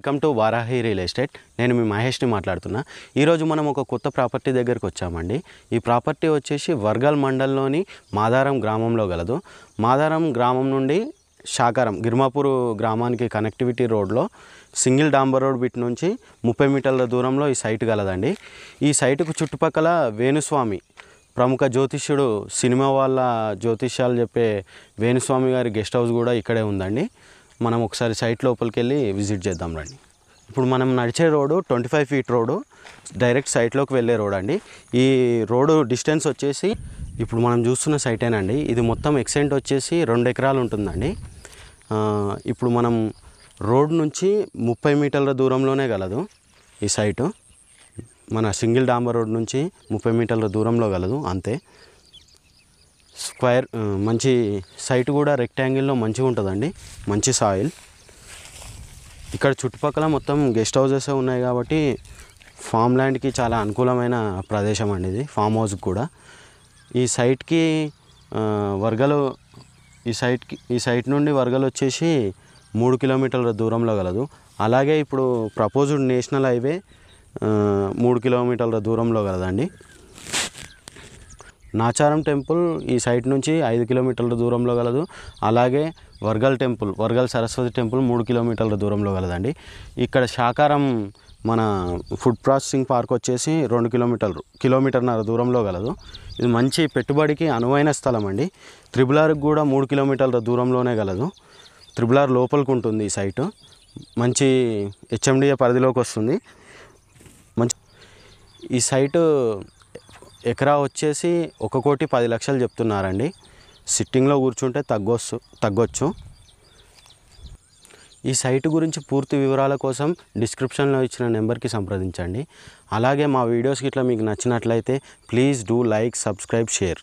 Welcome to Varahi real estate. నేను మీ మహేష్ని మాట్లాడుతున్నా. ఈరోజు మనం ఒక కొత్త ప్రాపర్టీ దగ్గరికి వచ్చామండి. ఈ ప్రాపర్టీ వచ్చేసి వర్గల్ మండలంలోని మాదారం గ్రామంలో గలదు. మాదారం గ్రామం నుండి శాకారం గిర్మాపూర్ గ్రామానికి కనెక్టివిటీ రోడ్లో సింగిల్ డాంబర్ రోడ్ బిట్ నుంచి 30 మీటర్ల దూరంలో ఈ సైట్ గలదండి. ఈ సైటుకు చుట్టుపక్కల వేణుస్వామి ప్రముఖ జ్యోతిష్యుడు సినిమా వాళ్ళ జ్యోతిష్యాలు చెప్పే వేణుస్వామి గారి గెస్ట్ హౌస్ కూడా ఇక్కడే ఉందండి. మనం ఒకసారి సైట్ లోపలికి వెళ్ళి విజిట్ చేద్దాం రండి. ఇప్పుడు మనం నడిచే రోడ్డు 25 ఫీట్ రోడ్డు, డైరెక్ట్ సైట్లోకి వెళ్ళే రోడ్ అండి. ఈ రోడ్డు డిస్టెన్స్ వచ్చేసి ఇప్పుడు మనం చూస్తున్న సైటేనండి. ఇది మొత్తం ఎక్స్టెంట్ వచ్చేసి 2 ఎకరాలు ఉంటుందండి. ఇప్పుడు మనం రోడ్ నుంచి 30 మీటర్ల దూరంలోనే గలదు ఈ సైటు. మన సింగిల్ డాంబర్ రోడ్ నుంచి 30 మీటర్ల దూరంలో గలదు అంతే. స్క్వేర్ మంచి సైట్ కూడా రెక్టాంగిల్లో మంచిగా ఉంటుందండి, మంచి సాయిల్. ఇక్కడ చుట్టుపక్కల మొత్తం గెస్ట్ హౌసెస్ ఉన్నాయి కాబట్టి ఫామ్ ల్యాండ్కి చాలా అనుకూలమైన ప్రదేశం అండి ఇది, ఫామ్ హౌస్కి కూడా. ఈ సైట్కి వర్గలు ఈ సైట్ నుండి వర్గలు వచ్చేసి 3 కిలోమీటర్ల దూరంలో గలదు. అలాగే ఇప్పుడు ప్రపోజ్డ్ నేషనల్ హైవే 3 కిలోమీటర్ల దూరంలో గలదండి. నాచారం టెంపుల్ ఈ సైట్ నుంచి 5 కిలోమీటర్ల దూరంలో గలదు. అలాగే వర్గల్ టెంపుల్, వర్గల్ సరస్వతి టెంపుల్ 3 కిలోమీటర్ల దూరంలో గలదండి. ఇక్కడ శాకారం మన ఫుడ్ ప్రాసెసింగ్ పార్క్ వచ్చేసి 2 కిలోమీటర్న్నర దూరంలో గలదు. ఇది మంచి పెట్టుబడికి అనువైన స్థలం అండి. త్రిబులార్కి కూడా 3 కిలోమీటర్ల దూరంలోనే గలదు. త్రిబులార్ లోపలికి ఉంటుంది ఈ సైటు. మంచి హెచ్ఎండిఏ పరిధిలోకి వస్తుంది. మంచి ఈ సైటు ఎకరా వచ్చేసి 1,10,00,000 చెప్తున్నారండి. సిట్టింగ్లో కూర్చుంటే తగ్గొచ్చు. ఈ సైటు గురించి పూర్తి వివరాల కోసం డిస్క్రిప్షన్లో ఇచ్చిన నెంబర్కి సంప్రదించండి. అలాగే మా వీడియోస్కి ఇట్లా మీకు నచ్చినట్లయితే please do like, subscribe, share.